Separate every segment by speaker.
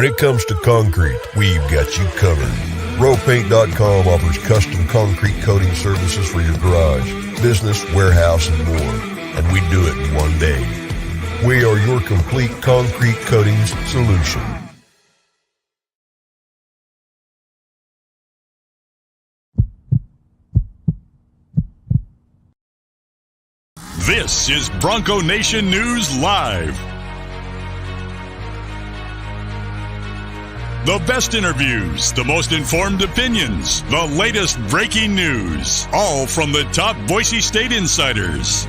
Speaker 1: When it comes to concrete, we've got you covered. RowPaint.com offers custom concrete coating services for your garage, business, warehouse, and more. And we do it in one day. We are your complete concrete coatings solution.
Speaker 2: This is Bronco Nation News Live. The best interviews, the most informed opinions, the latest breaking news, all from the top Boise State insiders.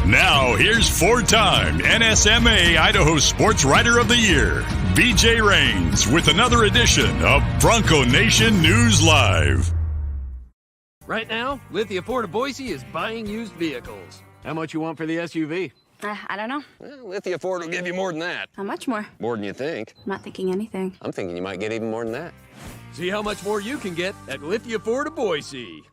Speaker 2: Now, here's four-time NSMA Idaho Sports Writer of the Year, BJ Rains, with another edition of Bronco Nation News Live.
Speaker 3: Right now, Lithia Ford of Boise is buying used vehicles. How much you want for the SUV?
Speaker 4: I don't know.
Speaker 3: Well, Lithia Ford will give you more than that.
Speaker 4: How much more?
Speaker 3: More than you think.
Speaker 4: I'm not thinking anything.
Speaker 3: I'm thinking you might get even more than that. See how much more you can get at Lithia Ford of Boise.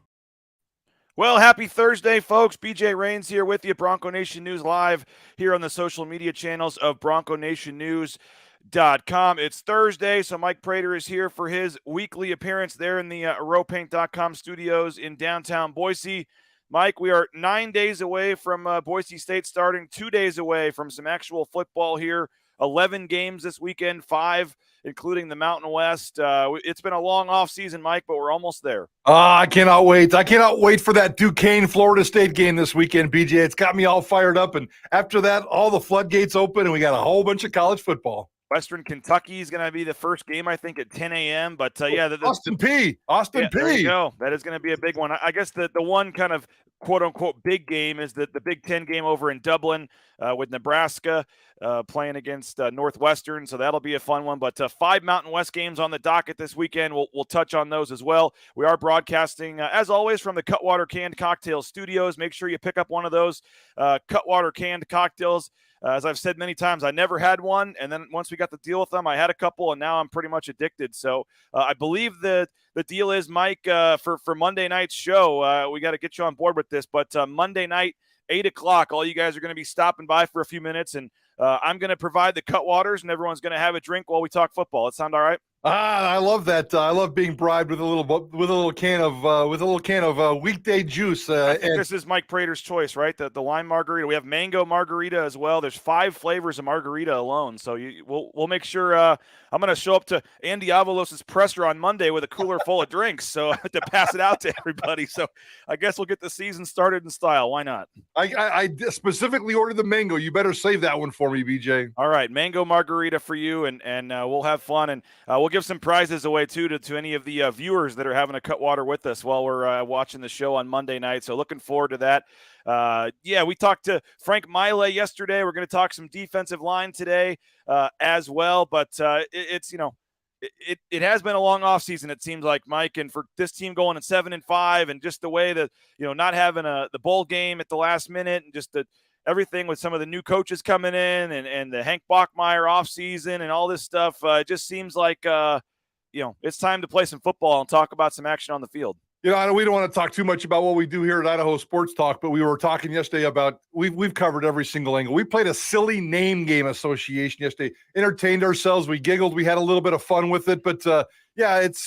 Speaker 5: Well, happy Thursday, folks. BJ Rains here with you, Bronco Nation News Live, here on the social media channels of BroncoNationNews.com. It's Thursday, so Mike Prater is here for his weekly appearance there in the RowPaint.com studios in downtown Boise. Mike, we are 9 days away from Boise State starting, 2 days away from some actual football here. 11 games this weekend, 5 including the Mountain West. It's been a long offseason, Mike, but we're almost there.
Speaker 6: I cannot wait. I cannot wait for that Duquesne, Florida State game this weekend, BJ. It's got me all fired up. And after that, all the floodgates open, and we got a whole bunch of college football.
Speaker 5: Western Kentucky is going to be the first game, I think, at 10 a.m. But, yeah.
Speaker 6: Austin P. Austin P.
Speaker 5: There you go. That is going to be a big one. I guess the one kind of quote-unquote big game is the Big Ten game over in Dublin with Nebraska playing against Northwestern. So that'll be a fun one. But 5 Mountain West games on the docket this weekend. We'll touch on those as well. We are broadcasting, as always, from the Cutwater Canned Cocktails studios. Make sure you pick up one of those Cutwater Canned Cocktails. As I've said many times, I never had one, and then once we got to deal with them, I had a couple, and now I'm pretty much addicted. So I believe the deal is, Mike, for Monday night's show, we got to get you on board with this, but Monday night, 8 o'clock, all you guys are going to be stopping by for a few minutes, and I'm going to provide the Cutwaters, and everyone's going to have a drink while we talk football. That sound all right?
Speaker 6: I love that. I love being bribed with a little can of weekday juice.
Speaker 5: I think this is Mike Prater's choice, right? The lime margarita. We have mango margarita as well. There's 5 flavors of margarita alone. So we'll make sure. I'm going to show up to Andy Avalos' presser on Monday with a cooler full of drinks, so to pass it out to everybody. So I guess we'll get the season started in style. Why not?
Speaker 6: I specifically ordered the mango. You better save that one for me, BJ.
Speaker 5: All right, mango margarita for you, and we'll have fun, and we'll give some prizes away too to any of the viewers that are having a Cutwater with us while we're watching the show on Monday night. So looking forward to that. We talked to Frank Maile yesterday. We're going to talk some defensive line today as well. But it has been a long offseason, it seems like, Mike, and for this team going at 7-5, and just the way that not having the bowl game at the last minute, and just everything with some of the new coaches coming in, and the Hank Bachmeier offseason and all this stuff, it just seems like, it's time to play some football and talk about some action on the field.
Speaker 6: We don't want to talk too much about what we do here at Idaho Sports Talk, but we were talking yesterday about we've covered every single angle. We played a silly name game association yesterday, entertained ourselves. We giggled. We had a little bit of fun with it, but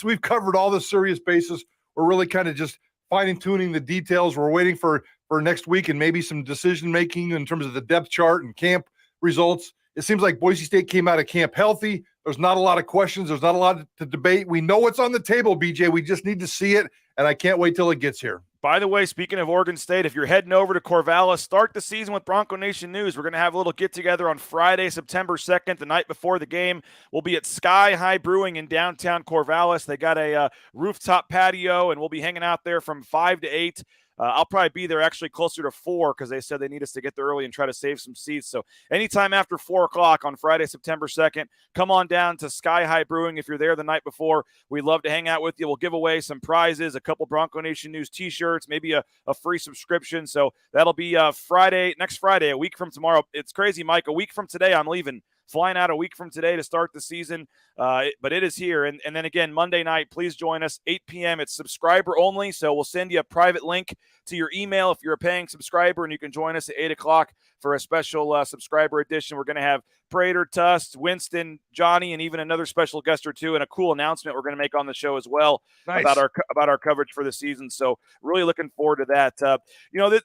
Speaker 6: we've covered all the serious bases. We're really kind of just fine tuning the details. We're waiting for next week and maybe some decision making in terms of the depth chart and camp results. It seems like Boise State came out of camp healthy. There's not a lot of questions. There's not a lot to debate. We know what's on the table, BJ. We just need to see it, and I can't wait till it gets here.
Speaker 5: By the way, speaking of Oregon State, if you're heading over to Corvallis, start the season with Bronco Nation News. We're going to have a little get-together on Friday, September 2nd, the night before the game. We'll be at Sky High Brewing in downtown Corvallis. They got a rooftop patio, and we'll be hanging out there from 5 to 8. I'll probably be there actually closer to 4 because they said they need us to get there early and try to save some seats. So anytime after 4 o'clock on Friday, September 2nd, come on down to Sky High Brewing. If you're there the night before, we'd love to hang out with you. We'll give away some prizes, a couple Bronco Nation News t-shirts, maybe a free subscription. So that'll be next Friday, a week from tomorrow. It's crazy, Mike. A week from today, I'm leaving flying out a week from today to start the season, but it is here. And then again, Monday night, please join us, 8 p.m. It's subscriber only, so we'll send you a private link to your email if you're a paying subscriber, and you can join us at 8 o'clock for a special subscriber edition. We're going to have Prater, Tust, Winston, Johnny, and even another special guest or two, and a cool announcement we're going to make on the show as well. Nice. about our coverage for the season. So really looking forward to that.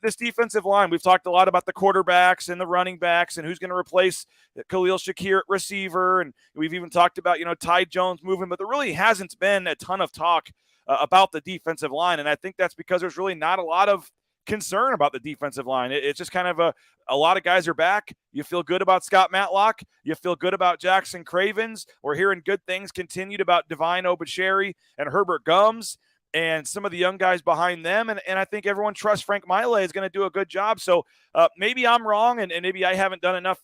Speaker 5: This defensive line, we've talked a lot about the quarterbacks and the running backs and who's going to replace Khalil Shakir at receiver, and we've even talked about Ty Jones moving, but there really hasn't been a ton of talk about the defensive line, and I think that's because there's really not a lot of concern about the defensive line. It's just kind of a lot of guys are back. You feel good about Scott Matlock. You feel good about Jackson Cravens. We're hearing good things continued about Devin Wright and Herbert Gums and some of the young guys behind them. And I think everyone trusts Frank Maile is going to do a good job. So maybe I'm wrong, and maybe I haven't done enough,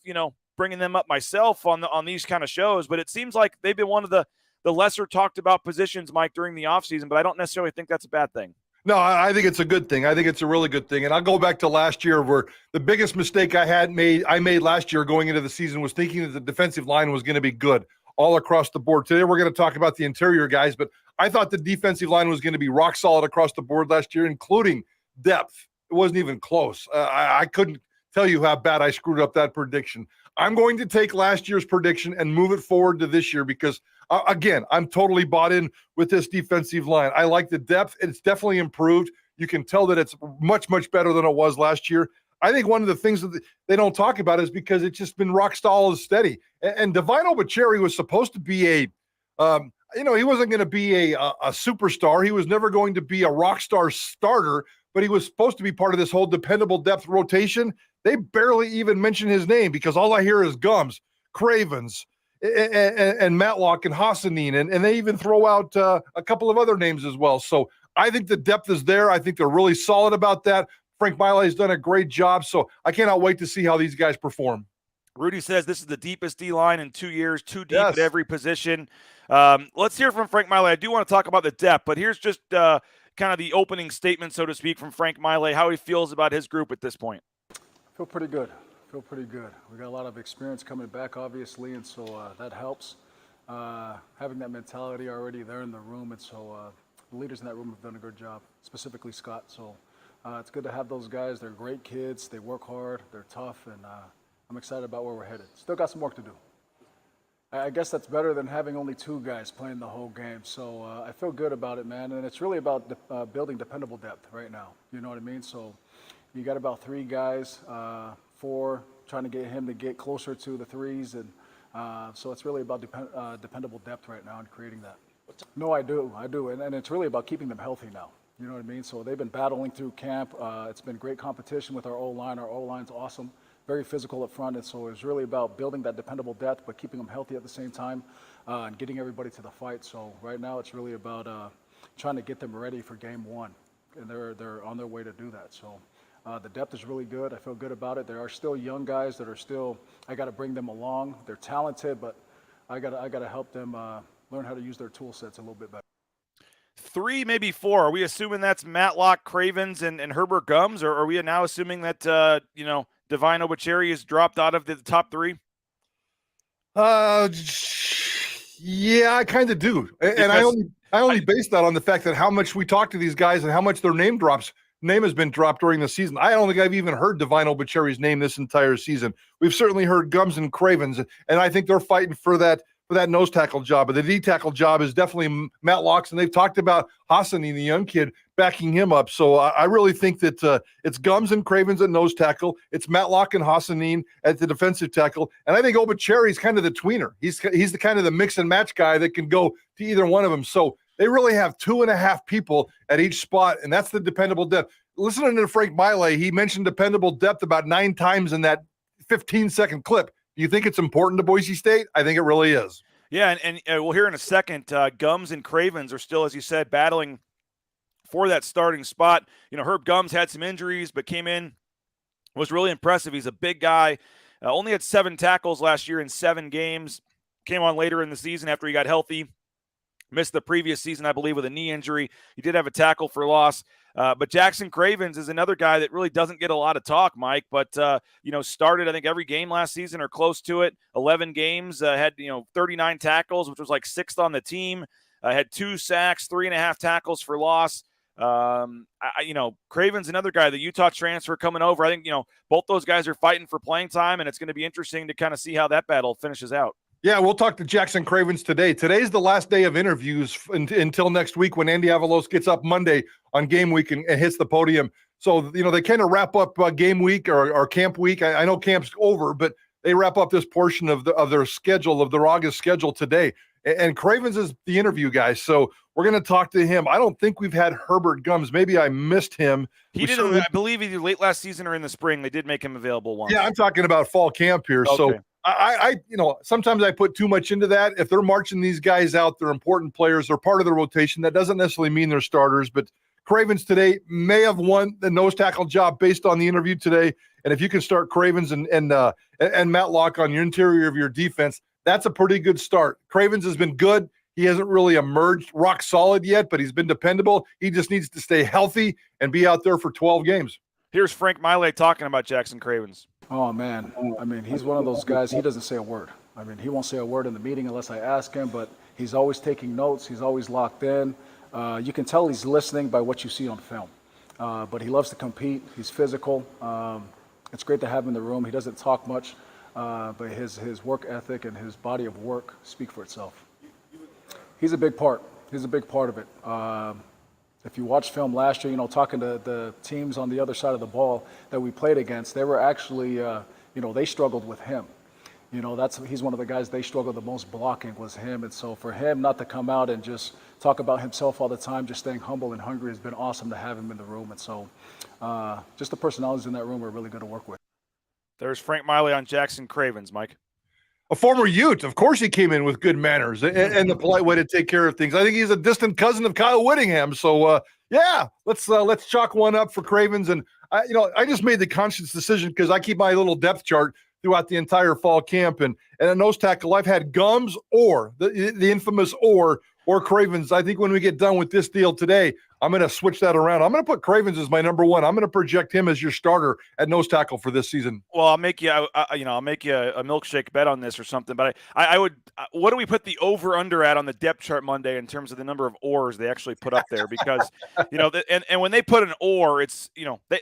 Speaker 5: bringing them up myself on these kind of shows, but it seems like they've been one of the lesser talked about positions, Mike, during the offseason, but I don't necessarily think that's a bad thing.
Speaker 6: No, I think it's a good thing. I think it's a really good thing. And I'll go back to last year where the biggest mistake I made last year going into the season was thinking that the defensive line was going to be good all across the board. Today we're going to talk about the interior guys, but I thought the defensive line was going to be rock solid across the board last year, including depth. It wasn't even close. I couldn't tell you how bad I screwed up that prediction. I'm going to take last year's prediction and move it forward to this year because, again, I'm totally bought in with this defensive line. I like the depth. It's definitely improved. You can tell that it's much, much better than it was last year. I think one of the things that they don't talk about is because it's just been rock solid steady. And Devin Wright was supposed to be he wasn't going to be a superstar. He was never going to be a rock star starter, but he was supposed to be part of this whole dependable depth rotation. They barely even mention his name because all I hear is Gums, Cravens, and Matlock and Hassanin, and they even throw out a couple of other names as well. So I think the depth is there. I think they're really solid about that. Frank Maile has done a great job, so I cannot wait to see how these guys perform.
Speaker 5: Rudy says this is the deepest D-line in 2 years, too deep at every position. Let's hear from Frank Maile. I do want to talk about the depth, but here's just kind of the opening statement, so to speak, from Frank Maile, how he feels about his group at this point.
Speaker 7: Feel pretty good. We got a lot of experience coming back, obviously, and so that helps. Having that mentality already there in the room, and so the leaders in that room have done a good job, specifically Scott. So it's good to have those guys. They're great kids. They work hard. They're tough, and I'm excited about where we're headed. Still got some work to do. I guess that's better than having only two guys playing the whole game. So I feel good about it, man. And it's really about building dependable depth right now. You know what I mean? So you got about three guys, four, trying to get him to get closer to the threes. And so it's really about dependable depth right now and creating that. No, I do. And it's really about keeping them healthy now. You know what I mean? So they've been battling through camp. It's been great competition with our O-line. Our O-line's awesome. Very physical up front, and so it's really about building that dependable depth, but keeping them healthy at the same time, and getting everybody to the fight. So right now, it's really about trying to get them ready for game one, and they're on their way to do that. So the depth is really good. I feel good about it. There are still young guys that are still. I got to bring them along. They're talented, but I got to help them learn how to use their tool sets a little bit better.
Speaker 5: 3, maybe 4. Are we assuming that's Matlock, Cravens, and Herbert Gums, or are we now assuming that Devin Wright is dropped out of the top 3?
Speaker 6: Yeah, I kind of do. And I only base that on the fact that how much we talk to these guys and how much their name has been dropped during the season. I don't think I've even heard Devin Wright's name this entire season. We've certainly heard Gums and Cravens, and I think they're fighting for that nose tackle job. But the D tackle job is definitely Matlock's, and they've talked about Hassanin, the young kid, backing him up. So I really think that it's Gums and Cravens at nose tackle. It's Matlock and Hassanin at the defensive tackle. And I think Obacheri is kind of the tweener. He's the kind of the mix and match guy that can go to either one of them. So they really have 2.5 people at each spot, and that's the dependable depth. Listening to Frank Maile, he mentioned dependable depth about 9 times in that 15-second clip. Do you think it's important to Boise State? I think it really is.
Speaker 5: Yeah, and we'll hear in a second, Gums and Cravens are still, as you said, battling for that starting spot. Herb Gums had some injuries, but came in, was really impressive. He's a big guy. Only had 7 tackles last year in 7 games. Came on later in the season after he got healthy. Missed the previous season, I believe, with a knee injury. He did have a tackle for loss. But Jackson Cravens is another guy that really doesn't get a lot of talk, Mike, but, started, I think, every game last season or close to it, 11 games, had, 39 tackles, which was like 6th on the team, had 2 sacks, 3.5 tackles for loss. Craven's another guy, the Utah transfer coming over. I think, both those guys are fighting for playing time, and it's going to be interesting to kind of see how that battle finishes out.
Speaker 6: Yeah, we'll talk to Jackson Cravens today. Today's the last day of interviews until next week when Andy Avalos gets up Monday on game week and hits the podium. So, they kind of wrap up game week or camp week. I know camp's over, but they wrap up this portion of their schedule, of their August schedule today. And Cravens is the interview guy. So we're going to talk to him. I don't think we've had Herbert Gums. Maybe I missed him.
Speaker 5: He did, I believe, either late last season or in the spring. They did make him available once.
Speaker 6: Yeah, I'm talking about fall camp here. Okay. So I sometimes I put too much into that. If they're marching these guys out, they're important players. They're part of the rotation. That doesn't necessarily mean they're starters. But Cravens today may have won the nose tackle job based on the interview today. And if you can start Cravens and Matlock on your interior of your defense, that's a pretty good start. Cravens has been good. He hasn't really emerged rock solid yet, but he's been dependable. He just needs to stay healthy and be out there for 12 games.
Speaker 5: Here's Frank Maile talking about Jackson Cravens.
Speaker 7: Oh, man. I mean, he's one of those guys, he doesn't say a word. I mean, he won't say a word in the meeting unless I ask him, but he's always taking notes. He's always locked in. You can tell he's listening by what you see on film. But he loves to compete. He's physical. It's great to have him in the room. He doesn't talk much, but his work ethic and his body of work speak for itself. He's a big part. He's a big part of it. If you watch film last year, talking to the teams on the other side of the ball that we played against, they were actually, they struggled with him. He's one of the guys they struggled the most blocking was him. And so for him not to come out and just talk about himself all the time, just staying humble and hungry has been awesome to have him in the room. And so just the personalities in that room are really good to work with.
Speaker 5: There's Frank Maile on Jackson Cravens, Mike.
Speaker 6: A former Ute, of course he came in with good manners and the polite way to take care of things. I think he's a distant cousin of Kyle Whittingham. So, let's chalk one up for Cravens. And, I just made the conscious decision because I keep my little depth chart throughout the entire fall camp. And a nose tackle, I've had Gums or the infamous or Cravens. I think when we get done with this deal today, I'm going to switch that around. I'm going to put Cravens as my number one. I'm going to project him as your starter at nose tackle for this season.
Speaker 5: Well, I'll make you, I'll make you a milkshake bet on this or something. But I would. What do we put the over under at on the depth chart Monday in terms of the number of ors they actually put up there? Because and when they put an or, it's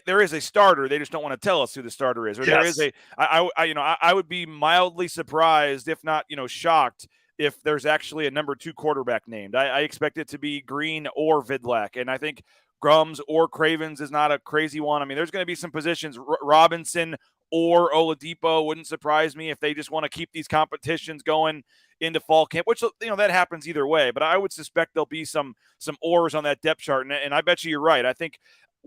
Speaker 5: there is a starter. They just don't want to tell us who the starter is. Or there is a. I would be mildly surprised, if not shocked, if there's actually a number 2 quarterback named. I expect it to be Green or Vidlak. And I think Grums or Cravens is not a crazy one. I mean, there's going to be some positions, Robinson or Oladipo. Wouldn't surprise me if they just want to keep these competitions going into fall camp, which, that happens either way. But I would suspect there'll be some ors on that depth chart. And I bet you're right. I think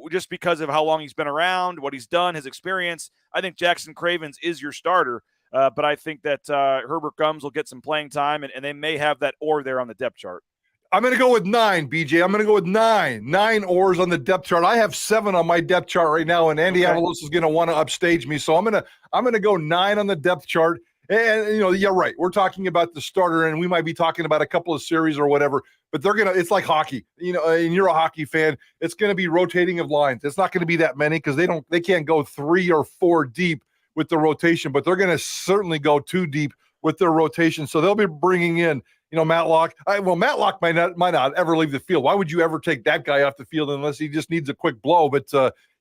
Speaker 5: just because of how long he's been around, what he's done, his experience, I think Jackson Cravens is your starter. But I think that Herbert Gums will get some playing time, and they may have that or there on the depth chart.
Speaker 6: I'm going to go with 9, BJ. I'm going to go with 9 ors on the depth chart. I have 7 on my depth chart right now, and Andy Avalos is going to want to upstage me. So I'm going to go 9 on the depth chart. And yeah, right. We're talking about the starter, and we might be talking about a couple of series or whatever. But it's like hockey, and you're a hockey fan. It's going to be rotating of lines. It's not going to be that many because they can't go 3 or 4 deep with the rotation, but they're going to certainly go 2 deep with their rotation. So they'll be bringing in, Matlock. Matlock might not ever leave the field. Why would you ever take that guy off the field unless he just needs a quick blow? But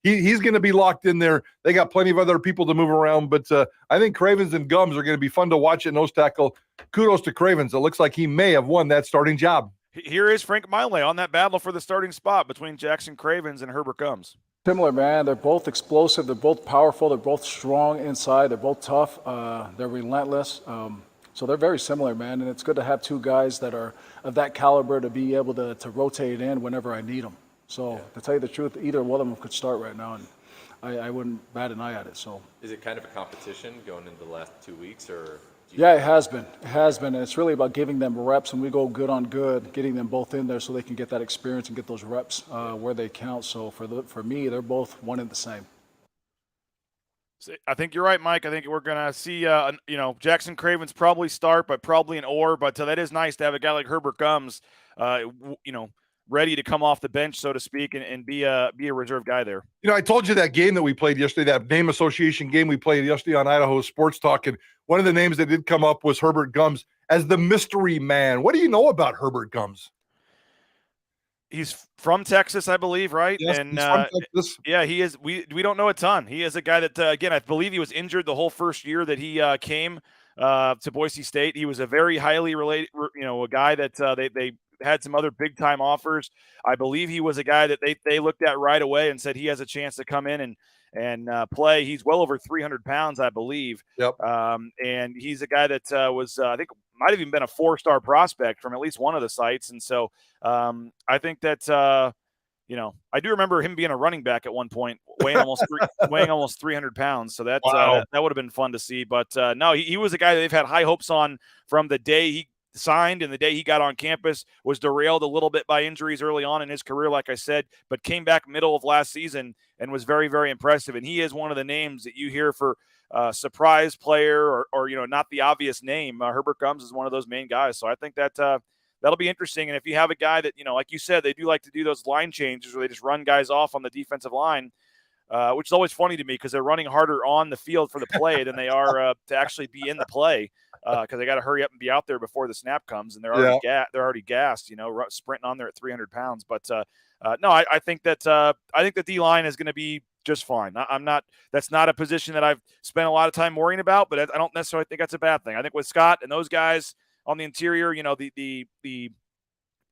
Speaker 6: he's going to be locked in there. They got plenty of other people to move around. But I think Cravens and Gums are going to be fun to watch at nose tackle. Kudos to Cravens. It looks like he may have won that starting job.
Speaker 5: Here is Frank Maile on that battle for the starting spot between Jackson Cravens and Herbert Gums.
Speaker 7: Similar, man. They're both explosive. They're both powerful. They're both strong inside. They're both tough. They're relentless. So they're very similar, man. And it's good to have 2 guys that are of that caliber to be able to rotate in whenever I need them. So to tell you the truth, either one of them could start right now, and I wouldn't bat an eye at it. So
Speaker 8: is it kind of a competition going into the last 2 weeks, or?
Speaker 7: Yeah, it has been. It has been. And it's really about giving them reps, and we go good on good, getting them both in there so they can get that experience and get those reps where they count. So for me, they're both one and the same.
Speaker 5: I think you're right, Mike. I think we're going to see, Jackson Cravens probably start, but probably an or. But that is nice to have a guy like Herbert Gums, ready to come off the bench, so to speak, and be a reserve guy there.
Speaker 6: I told you that game that we played yesterday, that name association game we played yesterday on Idaho Sports Talk, and one of the names that did come up was Herbert Gums as the mystery man. What do you know about Herbert Gums?
Speaker 5: He's from Texas, I believe, right?
Speaker 6: Yes,
Speaker 5: and
Speaker 6: he's from Texas.
Speaker 5: Yeah, he is. We don't know a ton. He is a guy that, again, I believe he was injured the whole first year that he came to Boise State. He was a very highly related, a guy that they had some other big time offers. I believe he was a guy that they looked at right away and said he has a chance to come in and play. He's well over 300 pounds, I believe.
Speaker 6: Yep.
Speaker 5: And he's a guy that was, I think, might have even been a 4-star prospect from at least one of the sites. And so I think that, I do remember him being a running back at one point, weighing almost 300 pounds. So that would have been fun to see. But no, he was a guy that they've had high hopes on from the day he signed and the day he got on campus. Was derailed a little bit by injuries early on in his career, like I said, but came back middle of last season and was very, very impressive. And he is one of the names that you hear for surprise player or not the obvious name. Herbert Gums is one of those main guys. So I think that that'll be interesting. And if you have a guy that, like you said, they do like to do those line changes where they just run guys off on the defensive line, which is always funny to me because they're running harder on the field for the play than they are to actually be in the play because they got to hurry up and be out there before the snap comes, and they're already gassed, sprinting on there at 300 pounds. But no, I think that the D-line is going to be just fine. That's not a position that I've spent a lot of time worrying about, but I don't necessarily think that's a bad thing. I think with Scott and those guys on the interior, the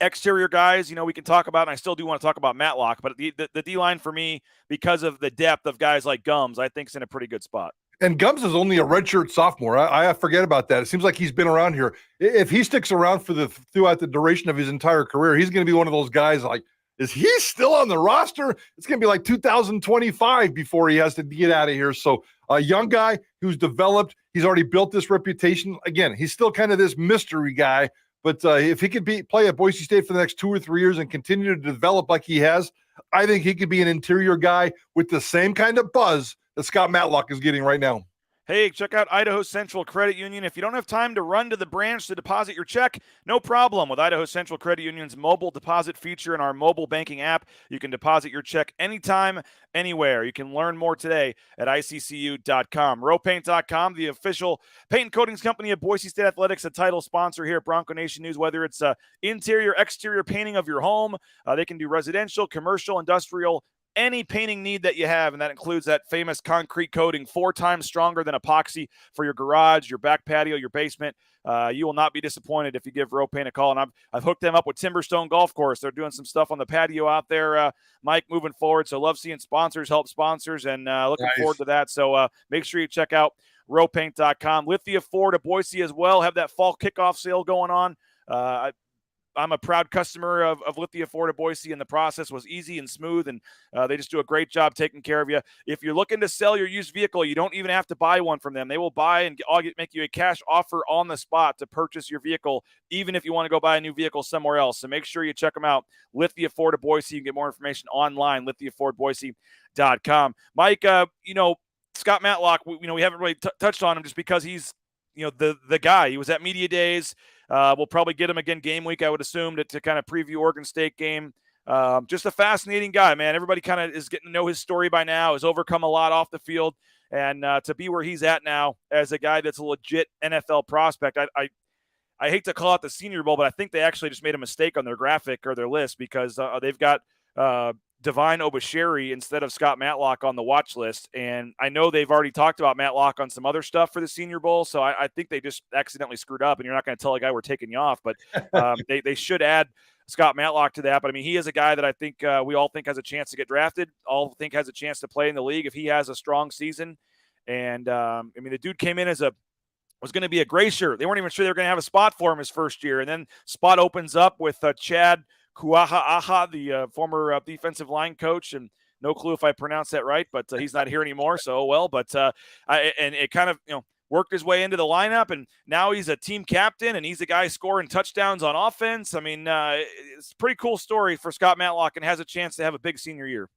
Speaker 5: exterior guys, we can talk about, and I still do want to talk about Matlock, but the D-line for me, because of the depth of guys like Gums, I think is in a pretty good spot.
Speaker 6: And Gums is only a redshirt sophomore. I forget about that. It seems like he's been around here. If he sticks around throughout the duration of his entire career, he's going to be one of those guys like, is he still on the roster? It's going to be like 2025 before he has to get out of here. So a young guy who's developed, he's already built this reputation. Again, he's still kind of this mystery guy, but if he could play at Boise State for the next 2 or 3 years and continue to develop like he has, I think he could be an interior guy with the same kind of buzz that Scott Matlock is getting right now.
Speaker 5: Hey, check out Idaho Central Credit Union. If you don't have time to run to the branch to deposit your check, no problem. With Idaho Central Credit Union's mobile deposit feature and our mobile banking app, you can deposit your check anytime, anywhere. You can learn more today at iccu.com. Rowpaint.com, the official paint and coatings company of Boise State Athletics, a title sponsor here at Bronco Nation News. Whether it's interior, exterior painting of your home, they can do residential, commercial, industrial, any painting need that you have, and that includes that famous concrete coating 4 times stronger than epoxy for your garage, your back patio, your basement. You will not be disappointed if you give Row Paint a call. And I've hooked them up with Timberstone Golf Course. They're doing some stuff on the patio out there, Mike, moving forward. So love seeing sponsors help sponsors, and looking forward to that. So make sure you check out rowpaint.com. Lithia Ford of Boise as well have that fall kickoff sale going on. I'm a proud customer of Lithia Ford of Boise, and the process was easy and smooth, and they just do a great job taking care of you. If you're looking to sell your used vehicle, you don't even have to buy one from them. They will buy and make you a cash offer on the spot to purchase your vehicle, even if you want to go buy a new vehicle somewhere else. So make sure you check them out. Lithia Ford of Boise. You can get more information online, lithiafordboise.com. Mike, Scott Matlock, we haven't really touched on him just because he's, the guy. He was at media days. We'll probably get him again game week, I would assume, to kind of preview Oregon State game. Just a fascinating guy, man. Everybody kind of is getting to know his story by now, has overcome a lot off the field. And to be where he's at now as a guy that's a legit NFL prospect, I hate to call it the Senior Bowl, but I think they actually just made a mistake on their graphic or their list because they've got Devine Obasheri instead of Scott Matlock on the watch list. And I know they've already talked about Matlock on some other stuff for the Senior Bowl. So I think they just accidentally screwed up, and you're not going to tell a guy we're taking you off, but they should add Scott Matlock to that. But I mean, he is a guy that I think we all think has a chance to get drafted, all think has a chance to play in the league if he has a strong season. And the dude came in was going to be a gray shirt. They weren't even sure they were going to have a spot for him his first year. And then spot opens up with Chad Kuaha, the former defensive line coach, and no clue if I pronounced that right, but he's not here anymore, so well. But and it kind of worked his way into the lineup, and now he's a team captain, and he's a guy scoring touchdowns on offense. I mean, it's a pretty cool story for Scott Matlock, and has a chance to have a big senior year.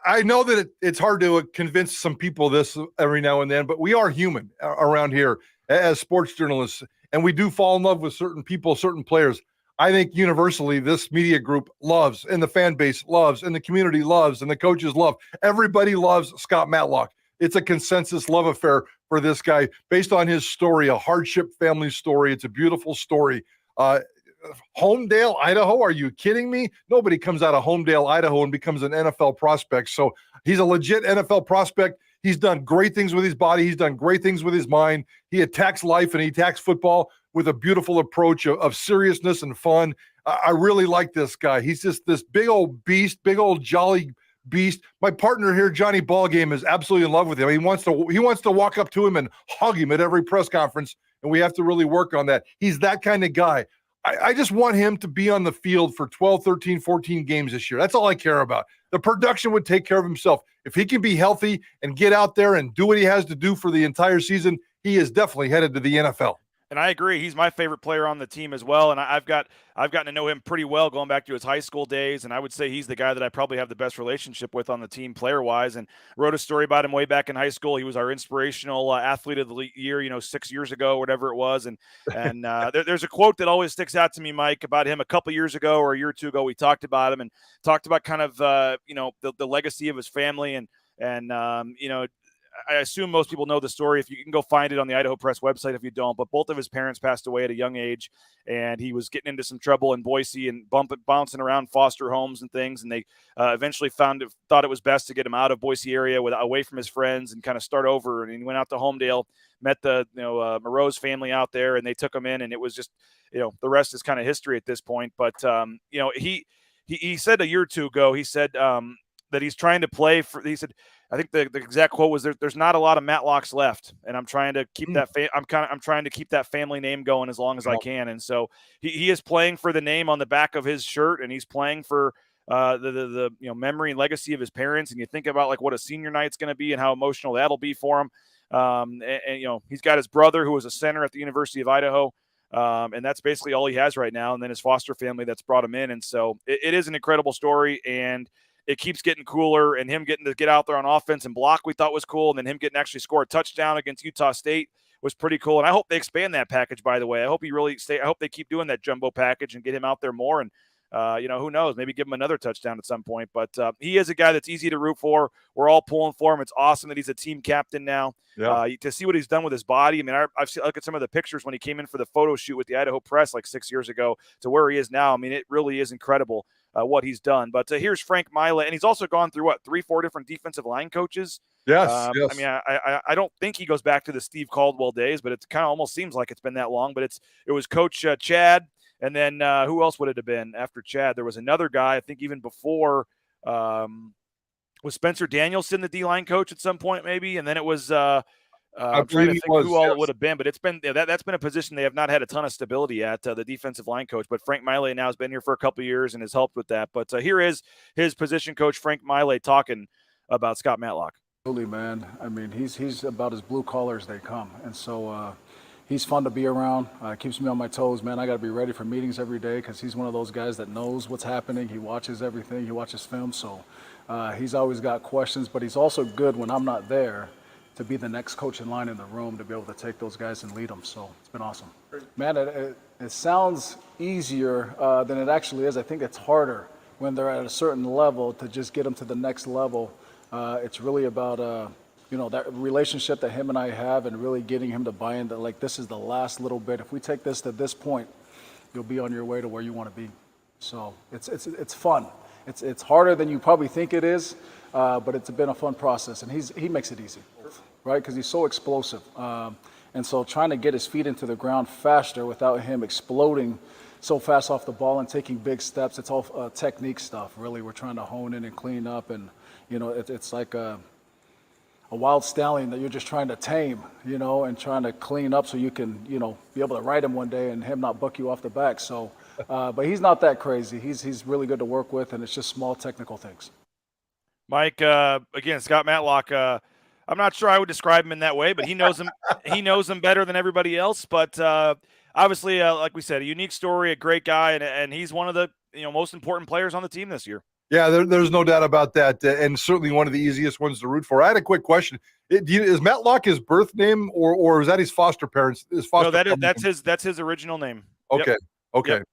Speaker 6: I know that it's hard to convince some people this every now and then, but we are human around here as sports journalists, and we do fall in love with certain people, certain players. I think universally this media group loves, and the fan base loves, and the community loves, and the coaches love. Everybody loves Scott Matlock. It's a consensus love affair for this guy based on his story, a hardship family story. It's a beautiful story. Homedale, Idaho. Are you kidding me? Nobody comes out of Homedale, Idaho and becomes an NFL prospect. So he's a legit NFL prospect. He's done great things with his body. He's done great things with his mind. He attacks life and he attacks football with a beautiful approach of seriousness and fun. I really like this guy. He's just this big old beast, big old jolly beast. My partner here, Johnny Ballgame, is absolutely in love with him. He wants to walk up to him and hug him at every press conference, and we have to really work on that. He's that kind of guy. I just want him to be on the field for 12, 13, 14 games this year. That's all I care about. The production would take care of himself. If he can be healthy and get out there and do what he has to do for the entire season, he is definitely headed to the NFL.
Speaker 5: And I agree. He's my favorite player on the team as well. And I've gotten to know him pretty well going back to his high school days. And I would say he's the guy that I probably have the best relationship with on the team player-wise. And wrote a story about him way back in high school. He was our inspirational athlete of the year, 6 years ago, whatever it was. And there's a quote that always sticks out to me, Mike, about him a couple years ago or a year or two ago. We talked about him and talked about kind of, the legacy of his family. And I assume most people know the story. If you can go find it on the Idaho Press website, if you don't, but both of his parents passed away at a young age, and he was getting into some trouble in Boise and bouncing around foster homes and things. And they eventually thought it was best to get him out of Boise area away from his friends and kind of start over. And he went out to Homedale, met the Moreau's family out there, and they took him in, and it was just, the rest is kind of history at this point. But he said a year or two ago, he said that he's trying to play for. He said, I think the exact quote was, "There's not a lot of Matlocks left, and I'm trying to keep that. I'm trying to keep that family name going as long as I can." And so he is playing for the name on the back of his shirt, and he's playing for the memory and legacy of his parents. And you think about like what a senior night's going to be and how emotional that'll be for him. And he's got his brother who was a center at the University of Idaho. And that's basically all he has right now. And then his foster family that's brought him in. And so it is an incredible story, and it keeps getting cooler. And him getting to get out there on offense and block, we thought was cool. And then him getting to actually score a touchdown against Utah State was pretty cool. And I hope they expand that package, by the way. I hope they keep doing that jumbo package and get him out there more. And, who knows, maybe give him another touchdown at some point. But he is a guy that's easy to root for. We're all pulling for him. It's awesome that he's a team captain now. Yeah. To see what he's done with his body. I mean, I've seen, look at some of the pictures when he came in for the photo shoot with the Idaho Press like 6 years ago to where he is now. I mean, it really is incredible what he's done. But here's Frank Maile, and he's also gone through 3-4 different defensive line coaches.
Speaker 6: Yes.
Speaker 5: I mean, I don't think he goes back to the Steve Caldwell days, but it kind of almost seems like it's been that long. But it was Coach Chad, and then who else would it have been after Chad? There was another guy, I think even before, was Spencer Danielson the D-line coach at some point maybe, and then it was I'm trying to think who all it would have been, but it's been that's been a position they have not had a ton of stability at, the defensive line coach. But Frank Maile now has been here for a couple of years and has helped with that. But here is his position coach, Frank Maile, talking about Scott Matlock.
Speaker 7: Absolutely, man. I mean, he's about as blue collar as they come, and so he's fun to be around. Keeps me on my toes, man. I got to be ready for meetings every day because he's one of those guys that knows what's happening. He watches everything. He watches film, so he's always got questions. But he's also good when I'm not there to be the next coach in line in the room to be able to take those guys and lead them. So it's been awesome. Man, it sounds easier than it actually is. I think it's harder when they're at a certain level to just get them to the next level. It's really about, that relationship that him and I have and really getting him to buy in that, like, this is the last little bit. If we take this to this point, you'll be on your way to where you want to be. So it's fun. It's harder than you probably think it is, but it's been a fun process, and he makes it easy, right? Because he's so explosive. And so trying to get his feet into the ground faster without him exploding so fast off the ball and taking big steps, it's all technique stuff, really. We're trying to hone in and clean up, and, it's like a wild stallion that you're just trying to tame, and trying to clean up so you can, be able to ride him one day and him not buck you off the back. So, but he's not that crazy. He's really good to work with, and it's just small technical things.
Speaker 5: Mike, again, Scott Matlock, I'm not sure I would describe him in that way, but he knows him. He knows him better than everybody else. But obviously, like we said, a unique story, a great guy, and he's one of the most important players on the team this year.
Speaker 6: Yeah, there's no doubt about that, and certainly one of the easiest ones to root for. I had a quick question: is Matlock his birth name, or is that his foster parents?
Speaker 5: No, that's his original name.
Speaker 6: Okay,
Speaker 5: Yep.
Speaker 6: okay.
Speaker 5: Yep.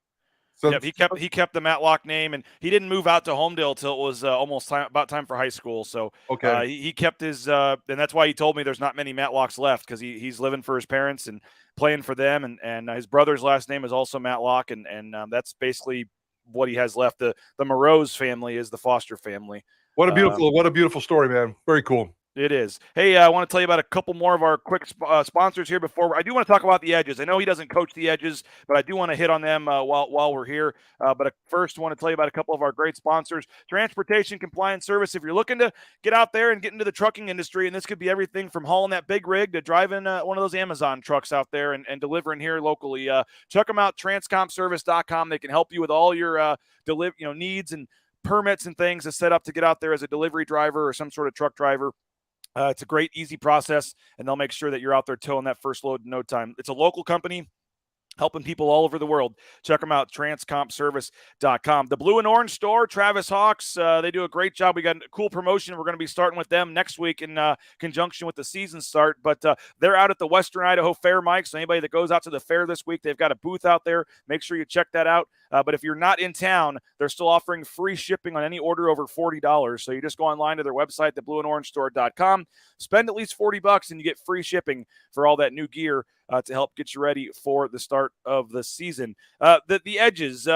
Speaker 6: So
Speaker 5: Yep, he kept the Matlock name, and he didn't move out to Homedale till it was almost about time for high school. So
Speaker 6: okay.
Speaker 5: he kept his, and that's why he told me there's not many Matlocks left, because he's living for his parents and playing for them, and his brother's last name is also Matlock, and that's basically what he has left. The Moreau's family is the Foster family.
Speaker 6: What a beautiful story, man. Very cool.
Speaker 5: It is. Hey, I want to tell you about a couple more of our quick sponsors here before. I do want to talk about the Edges. I know he doesn't coach the Edges, but I do want to hit on them while we're here. But first, I want to tell you about a couple of our great sponsors. Transportation Compliance Service. If you're looking to get out there and get into the trucking industry, and this could be everything from hauling that big rig to driving one of those Amazon trucks out there and delivering here locally, check them out, transcompservice.com. They can help you with all your needs and permits and things to set up to get out there as a delivery driver or some sort of truck driver. It's a great, easy process, and they'll make sure that you're out there towing that first load in no time. It's a local company helping people all over the world. Check them out, transcompservice.com. The Blue and Orange Store, Travis Hawks, they do a great job. We got a cool promotion. We're going to be starting with them next week in conjunction with the season start. But they're out at the Western Idaho Fair, Mike. So anybody that goes out to the fair this week, they've got a booth out there. Make sure you check that out. But if you're not in town, they're still offering free shipping on any order over $40. So you just go online to their website, theblueandorangestore.com, spend at least $40, and you get free shipping for all that new gear to help get you ready for the start of the season. The Edges,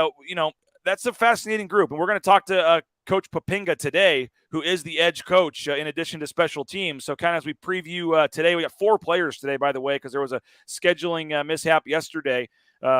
Speaker 5: that's a fascinating group. And we're going to talk to Coach Papinga today, who is the Edge coach in addition to special teams. So kind of as we preview today, we got 4 players today, by the way, because there was a scheduling mishap yesterday.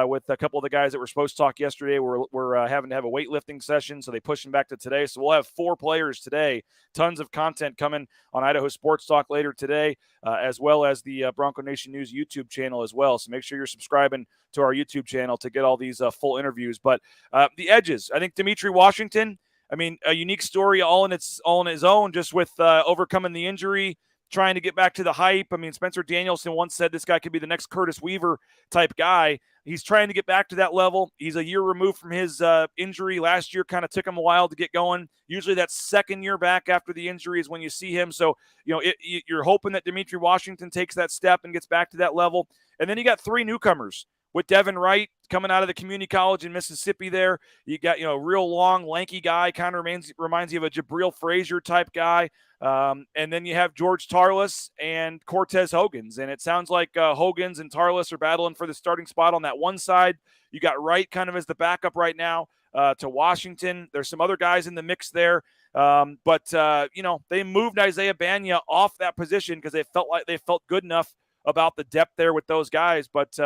Speaker 5: With a couple of the guys that were supposed to talk yesterday, we're having to have a weightlifting session, so they pushed them back to today. So we'll have 4 players today. Tons of content coming on Idaho Sports Talk later today, as well as the Bronco Nation News YouTube channel as well. So make sure you're subscribing to our YouTube channel to get all these full interviews. But the Edges, I think Dimitri Washington, a unique story all in his own, just with overcoming the injury, trying to get back to the hype. Spencer Danielson once said this guy could be the next Curtis Weaver type guy. He's trying to get back to that level. He's a year removed from his injury. Last year kind of took him a while to get going. Usually that second year back after the injury is when you see him. So, you're hoping that Dimitri Washington takes that step and gets back to that level. And then you got 3 newcomers with Devin Wright coming out of the community college in Mississippi there. You got, a real long, lanky guy, kind of reminds you of a Jabril Frazier type guy. And then you have George Tarlas and Cortez Hogans. And it sounds like Hogans and Tarlas are battling for the starting spot on that one side. You got Wright kind of as the backup right now to Washington. There's some other guys in the mix there. But they moved Isaiah Banya off that position because they felt good enough about the depth there with those guys. But,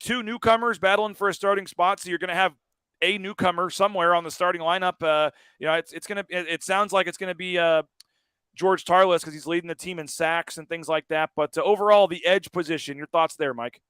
Speaker 5: 2 newcomers battling for a starting spot. So you're going to have a newcomer somewhere on the starting lineup. It sounds like it's going to be George Tarlas because he's leading the team in sacks and things like that. But overall, the edge position, your thoughts there, Mike?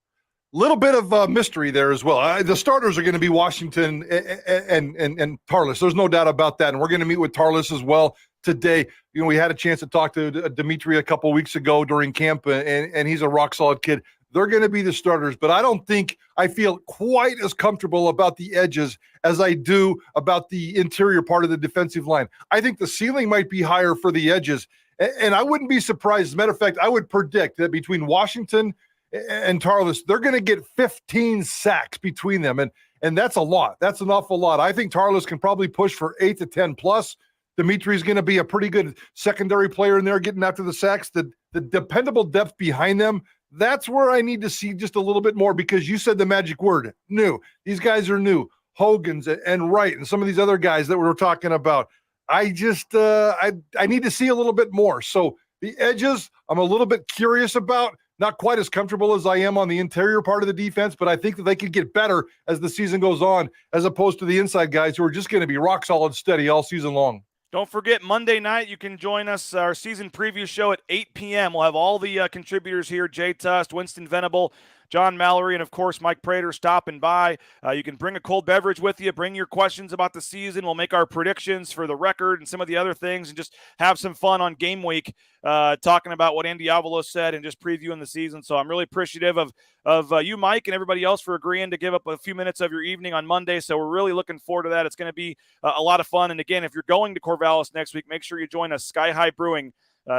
Speaker 6: Little bit of mystery there as well. The starters are going to be Washington and Tarlas. There's no doubt about that. And we're going to meet with Tarlas as well today. We had a chance to talk to Dimitri a couple of weeks ago during camp, and he's a rock solid kid. They're going to be the starters, but I don't think I feel quite as comfortable about the edges as I do about the interior part of the defensive line. I think the ceiling might be higher for the edges, and I wouldn't be surprised. As a matter of fact, I would predict that between Washington and Tarlas, they're going to get 15 sacks between them, and that's a lot. That's an awful lot. I think Tarlas can probably push for 8 to 10 plus. Dimitri's going to be a pretty good secondary player in there getting after the sacks. The dependable depth behind them, that's where I need to see just a little bit more, because you said the magic word, new. These guys are new. Hogan's and Wright and some of these other guys that we were talking about. I just I need to see a little bit more. So the edges, I'm a little bit curious about. Not quite as comfortable as I am on the interior part of the defense, but I think that they could get better as the season goes on, as opposed to the inside guys who are just going to be rock solid steady all season long.
Speaker 5: Don't forget, Monday night, you can join us, our season preview show at 8 p.m. We'll have all the contributors here, Jay Tust, Winston Venable, John Mallory, and, of course, Mike Prater stopping by. You can bring a cold beverage with you, bring your questions about the season. We'll make our predictions for the record and some of the other things, and just have some fun on game week, talking about what Andy Avalos said and just previewing the season. So I'm really appreciative of you, Mike, and everybody else for agreeing to give up a few minutes of your evening on Monday. So we're really looking forward to that. It's going to be a lot of fun. And, again, if you're going to Corvallis next week, make sure you join us, Sky High Brewing.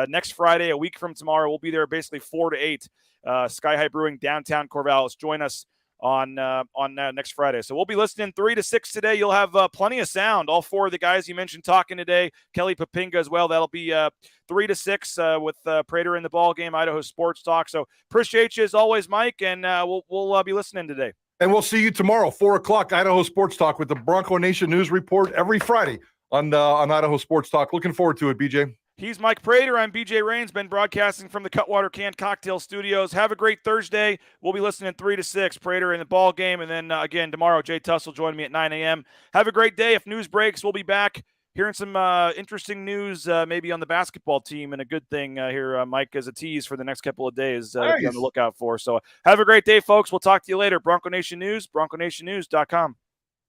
Speaker 5: Next Friday, a week from tomorrow, we'll be there basically 4 to 8. Sky High Brewing, downtown Corvallis. Join us on next Friday. So we'll be listening 3 to 6 today. You'll have plenty of sound. All 4 of the guys you mentioned talking today. Kelly Papinga as well. That'll be 3 to 6 with Prater in the ball game, Idaho Sports Talk. So appreciate you as always, Mike, and we'll be listening today.
Speaker 6: And we'll see you tomorrow, 4 o'clock, Idaho Sports Talk with the Bronco Nation News Report every Friday on Idaho Sports Talk. Looking forward to it, BJ.
Speaker 5: He's Mike Prater. I'm BJ Rains. Been broadcasting from the Cutwater Canned Cocktail Studios. Have a great Thursday. We'll be listening 3 to 6. Prater in the ball game. And then again, tomorrow, Jay Tuss will join me at 9 a.m. Have a great day. If news breaks, we'll be back hearing some interesting news maybe on the basketball team, and a good thing here, Mike, as a tease for the next couple of days
Speaker 6: Nice.
Speaker 5: to be on the lookout for. So have a great day, folks. We'll talk to you later. Bronco Nation News, BroncoNationNews.com.